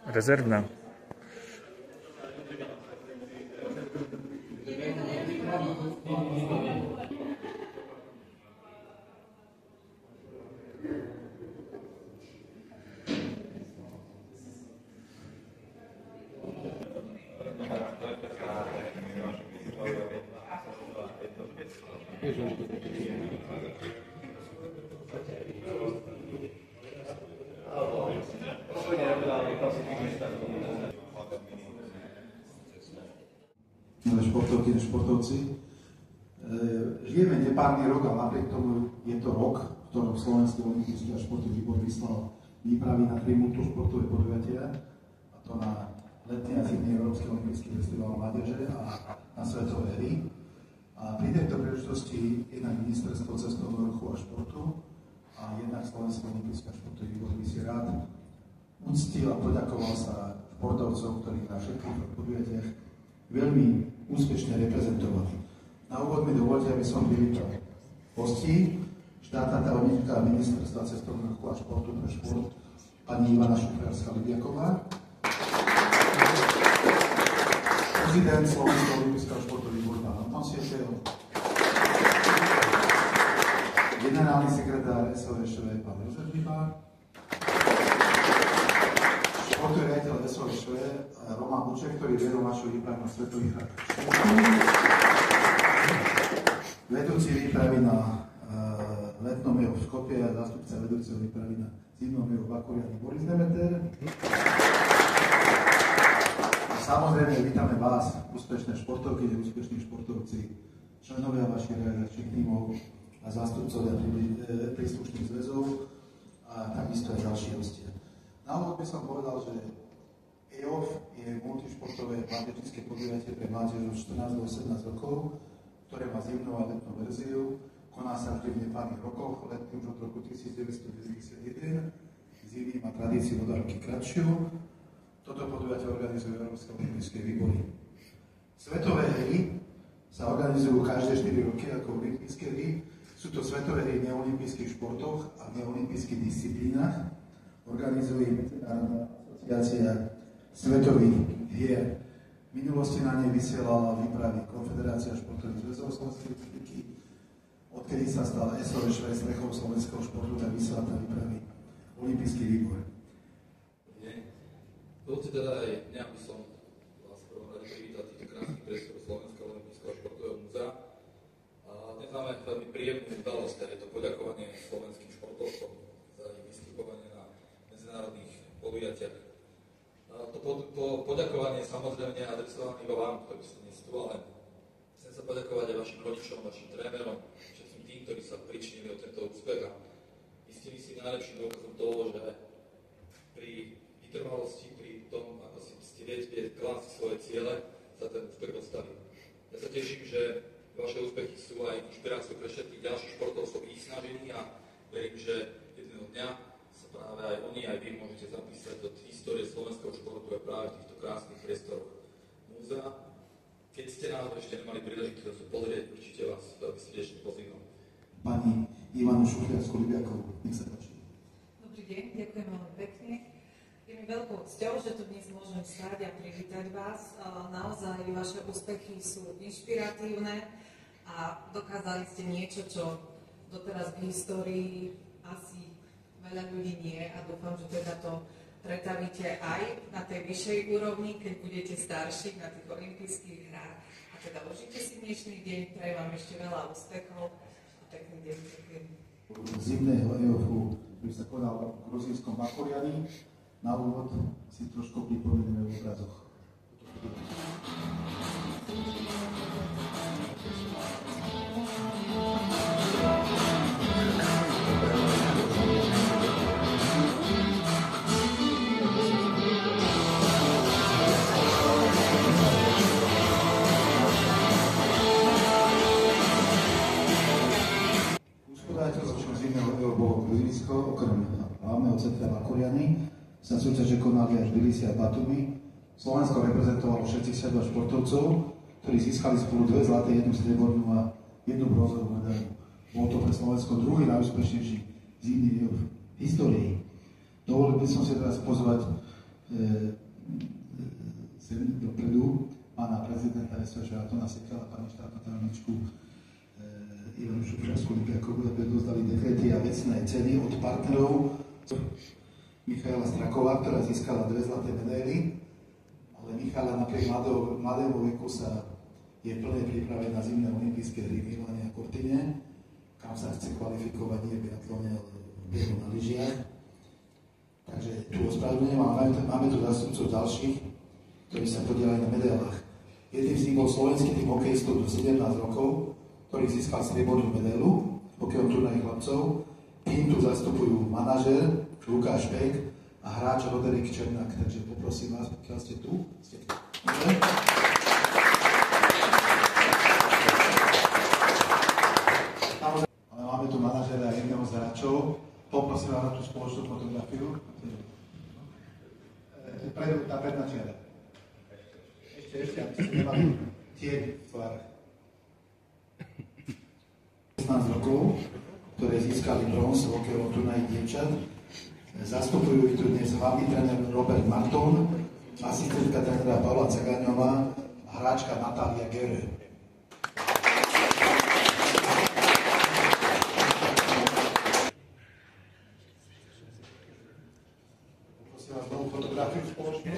rezervná. Športovky a športovci. Žijeme nepárny rok, ale napriek tomu je to rok, v ktorom Slovenský olympijský a športový výbor vyslal výpravy na 3 multišportové podujatia, a to na letný a zimný Európsky olympijský festival mládeže a na svetové hry. A pri tejto príležitosti jednak Ministerstvo cestovného ruchu a športu a jednak Slovenský olympijský a športový výbor by si rád uctil a poďakoval sa športovcom, ktorí na všetkých podujatiach veľmi úspešne reprezentovali. Na úvod mi dovolte, aby som privítal hostí, štátna tajomníčka Ministerstva cestovného ruchu a športu pre šport, pani Ivana Šuchliarská-Libiaková, prezident Slovenského olympijského športového výboru pán Anton Sietel, generálny sekretár SOŠV pán Jozef Rybár, športový riaditeľ SOŠV Roman Buček, ktorý viedol našu výpravu na svetových hrách vedúci výpravy na letnom jeho v Skopje a zástupca vedúceho výpravy na zimnom jeho v Bakuriani Boris Demeter. Samozrejme, vítame vás, úspešné športovky, úspešní športovci, členovia vašich realizačných tímov a zástupcovia príslušných zväzov a takisto aj ďalší hostia. Na úvod by som povedal, že EOF je multišportové mládežnícke podujatie pre mládež od 14 do 18 rokov, ktoré má zimnú a letnú verziu. Koná sa vždy v nepárnych rokoch, letný už od roku 1991, zimný má tradíciu o 2 roky kratšiu. Toto podujatie organizuje Európske olympijské výbory. Svetové hry sa organizujú každé 4 roky ako olympijské hry. Sú to svetové hry v neolympijských športoch a v neolympijských disciplínach. Organizuje Medzinárodná asociácia svetových hier. V minulosti na nej vysielala výpravy Konfederácia športových zväzov Slovenskej republiky. Odkedy sa stal SOŠV strechou slovenského športu, tak vysiela na výpravy Olympijský výbor. Dovolte teda aj mňa, aby som vás v prvom rade privítal týchto krásnych priestorov Slovenského olympijského športového múzea. A dnes máme veľmi príjemnú udalosť, je to poďakovanie slovenským športovcom za ich vystupovanie na medzinárodných podujatiach. To poďakovanie je samozrejme adresované iba vám, ktorí ste dnes tu, ale chcem sa poďakovať aj vašim rodičom, vašim trénerom, všetkým tým, ktorí sa pričinili o tento úspech. A vy ste si najlepším dôkazom toho, že pri vytrvalosti, pri tom, ako ste viete klásť svoje ciele, sa ten úspech dostali. Ja sa teším, že vaše úspechy sú aj inšpiráciou pre všetkých ďalších športovcov ich snažení a verím, že jedného dňa práve aj oni, aj vy môžete zapísať do histórie slovenského športu aj práve v týchto krásnych priestoroch múzea. Keď ste náhodou ešte nemali príležitosť pozrieť, určite vás veľmi srdečne pozývam. Pani Ivanu Šuchliarsku-Libiakovú, nech sa páči. Dobrý deň, ďakujem veľmi pekne. Je mi veľkou cťou, že tu dnes môžem stáť a privítať vás. Naozaj vaše úspechy sú inšpiratívne a dokázali ste niečo, čo doteraz v histórii asi veľa ľudí nie, a dúfam, že teda to pretavíte aj na tej vyššej úrovni, keď budete starší na tých olympijských hrách. A teda užite si dnešný deň, prajem vám ešte veľa úspechov a pekný deň. Zimného EOF-u, ktorý sa konal v gruzínskom Bakuriani. Na úvod si trošku pripomíname v obrazoch. Okrem hlavného centra Bakuriani sa súťaže konali až Tbilisi a Batumi. Slovensko reprezentovalo všetkých 7 športovcov, ktorí získali spolu 2 zlaté, 1 striebornú a 1 bronzovú medailu. Bol to pre Slovensko druhý najúspešnejší zimný v histórii. Dovolil by som si teraz pozvať sem dopredu pána prezidenta SVČ Antona Sekala, pani štátnu tajomničku Ivanu Šupšovskú-Lipiakovú, aby dozdali dekrety a vecné ceny od partnerov Michaela Strakova, ktorá získala 2 zlaté medaily, ale Michala napriek mladému veku je plne pripravená na zimné olympijské hry v Milane a Cortine, kam sa chce kvalifikovať nie v biatlone, ale v behu na lyžiach. Takže tu ospravedlňujem, ale máme tu zástupcov ďalších, ktorí sa podielajú na medailách. Jedným z nich bol slovenský tým hokejistov do 17 rokov, ktorý získal striebornú medailu v hokejovom turnaji chlapcov. Tým tu zastupujú manažér Lukáš Pek a hráč Roderick Černák. Takže poprosím vás, pokiaľ ste tu. Ale máme tu manažéra a jedného z hráčov. Poprosím vás na tú spoločnú fotografiu. Predu, tá predná čiara. Ešte, aby ste nemali tieň v tvárach. 16 rokov, ktoré získali bronz v hokejovom turnaji dievčat. Zastupujú ich tu dnes hlavný tréner Robert Marton, asistentka trénera Pavla Cagaňová a hráčka Natália Gere. Poprosím vás novú fotografiu spoločne.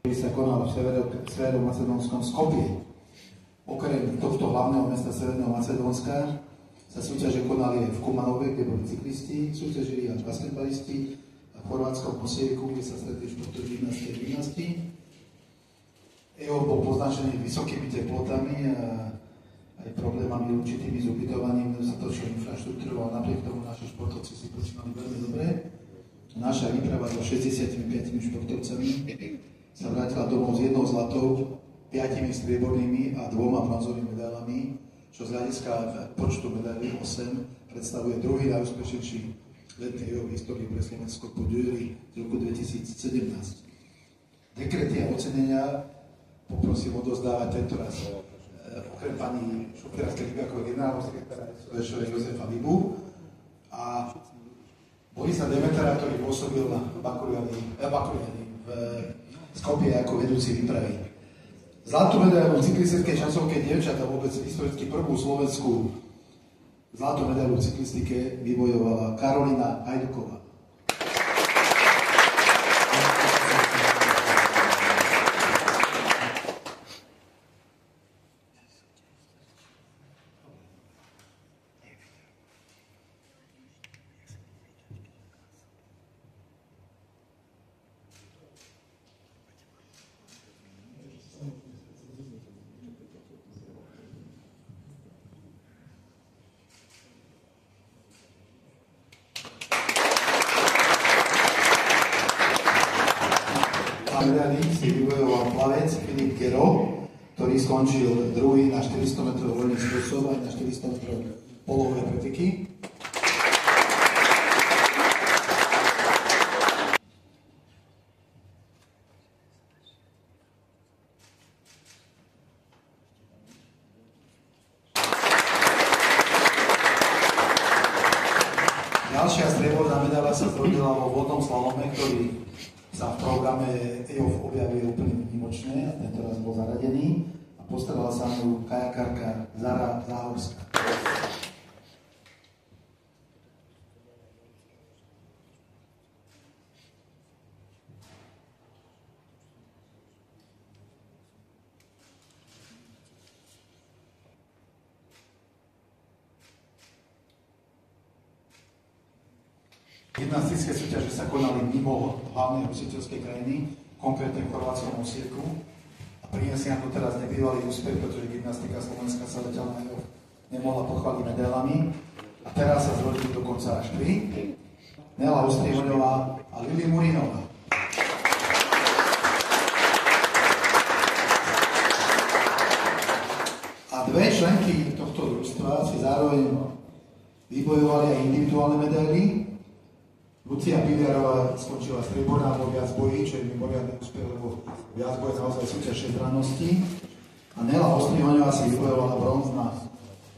Ktorý sa konal v severomacedónskom Skopje. Okrem tohto hlavného mesta Severného Macedónska sa súťaže konali aj v Kumanove, kde boli cyklisti, súťažili aj basketbalisti a v chorvátskom Osieviku, kde sa stretli športové gymnasty a gymnasti. EO bol poznačený vysokými teplotami a aj problémami určitými s ubytovaním, nedostatočnou infraštruktúrou, ale napriek tomu naši športovci si počínali veľmi dobre. Naša výprava so 65 športovcami sa vrátila domov s 1 zlatou, 5 striebornými a 2 bronzovými medailami, čo z hľadiska počtu medailí 8 predstavuje druhý najúspešnejší letný jeho v histórii pre Slovensko po dueli z roku 2017. Dekrety a ocenenia poprosím odozdávať tento raz okrem pani Šupšovskej-Lipiakovej generálneho sekretára SVČ Jozefa Libu a Borisa Demetera, ktorý pôsobil na Bakuriani v Skopje ako vedúci výpravy. Zlatú medailu v cyklistickej šansovke dievčat a vôbec historicky prvú slovenskú zlatú medailu v cyklistike vybojovala Karolina Hajduková. Medailí si vybojoval plavec Filip Gero, ktorý skončil druhý na 400 metrov voľný spôsob aj na 400 metrov polové pretiky. Ďalšia strieborná medaila sa zrodila vo vodnom slalome, ktorý sa v programe EOF objavil úplne výnimočne a tento raz bol zaradený a postarala sa mnou kajakárka Zara Záhorská. Gymnastické súťaže sa konali mimo hlavnej hostiteľskej krajiny, konkrétne v chorvátskom Osieku. A prinesie nám to teraz nebývalý úspech, pretože gymnastika Slovenska sa zatiaľ nemohla pochváliť medailami. A teraz sa zrodili dokonca až 3. Nela Ostriehoňová a Lili Murinová. A 2 členky tohto družstva si zároveň vybojovali aj individuálne medaily. V Lucia Piviarová skončila strieborná vo viacboji, čo je mimoriadny úspech, lebo viacboj je naozaj súťaž všestrannosti. A Nela Ostrihoňová si vybojovala bronz na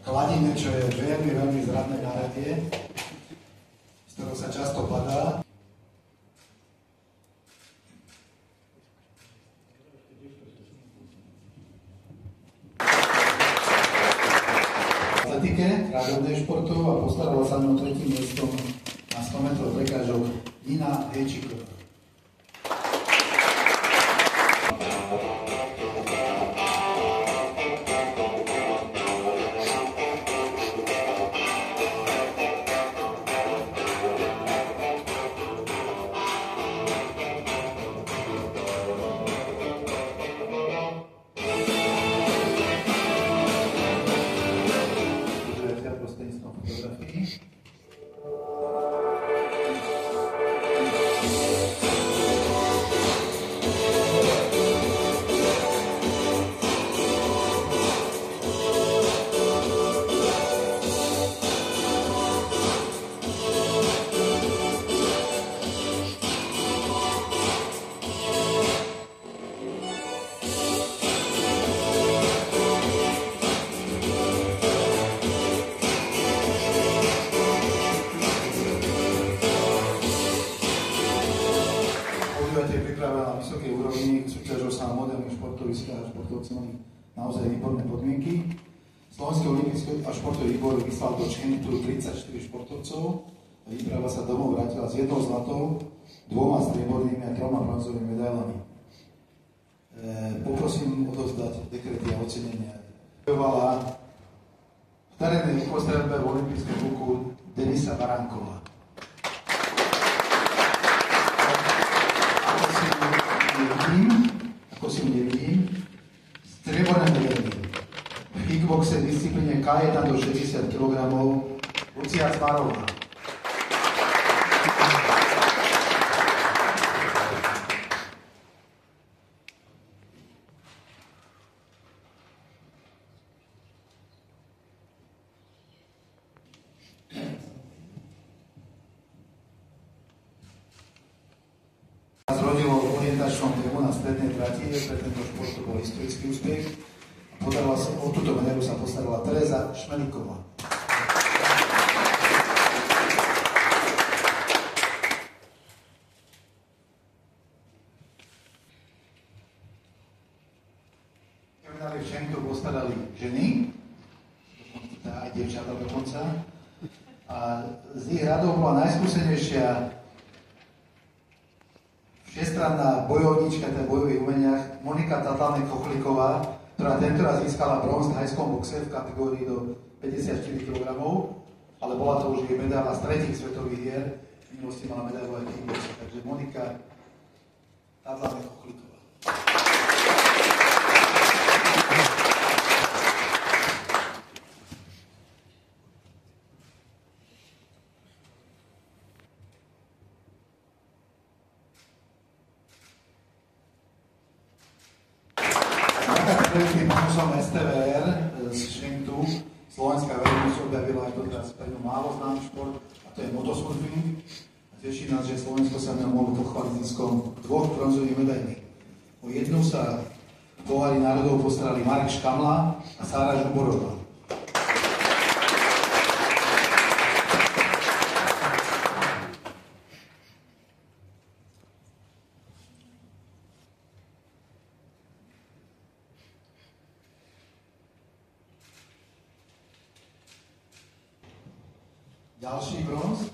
Chladine, čo je veľmi, veľmi zradné náradie, z ktorého sa často padá. Ráďovnej športov a postarala sa mnou tretím miestom na 100 metrov prekážok Nina Hejčíková. Na vysokej úrovni, súťažil sa na moderných športoviskách a športovci mali naozaj výborné podmienky. Slovenský olimpijský a športový výbor vyslal do Čentu 34 športovcov. Výprava sa domov vrátila s 1 zlatou, 2 striebornými a 3 bronzovými medailami. Poprosím odovzdať dekrety a ocenenia. Bojovala v terénnej rýchlostreľbe v olympijskom ruku Denisa Baránková. Ako si nevidím, strieborné medaily. V kickboxe v disciplíne K1 do 60 kg Lucia Cmarová. Zrodilo v orientačnom tému na strednej trati, pre tento šport to bol historický úspech. O túto medailu sa postarala Tereza Šmelíková. Medaily v Čentu postarali ženy, aj dievčatá dokonca. A z ich radov bola najskúsenejšia všestranná bojovníčka v bojových umeniach Monika Tatlanek-Kochliková, ktorá tentoraz získala bronz v thajskom boxe v kategórii do 54 kg, ale bola to už jej medaila z 3. svetových hier. V minulosti mala medailu aj v kickboxe, takže Monika Tatlanek-Kochliková. Predtým pokusom STVR z Šentu slovenská verejnosť objavila aj doteraz pre ňu málo známy šport, a to je motosurfing. Teší nás, že Slovensko sa v ňom mohlo pochváliť ziskom 2 bronzových medailí. O jednu sa v pohári národov postarali Marek Škamla a Sára Žuborová. Ďalší bronz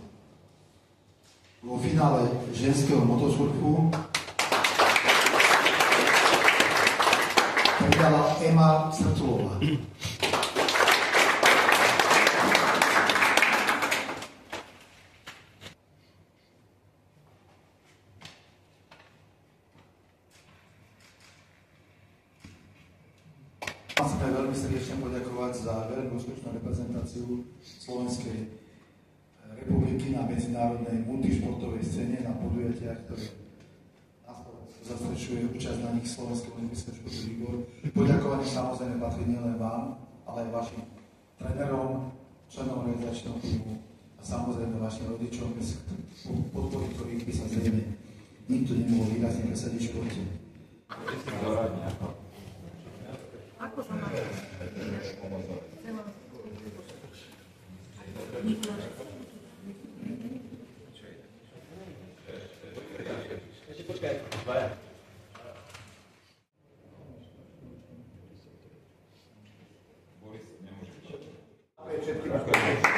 vo finále ženského motosurfu predala Ema Srculová. Chceme veľmi srdečne poďakovať za veľmi úspešnú reprezentáciu Slovenskej republiky na medzinárodnej multišportovej scéne, na podujatiach, ktoré zastrešuje účasť na nich Slovenský olimpijský športový výbor. Poďakovanie samozrejme patrí nielen vám, ale aj vašim trénerom, členom realizačného týmu a samozrejme vašim rodičom, bez podpory, ktorých by sa zrejme nikto nemohol výrazne presadiť v športe. Ako sa máte? Počkaj, dvaja. Boris, nemôžeš.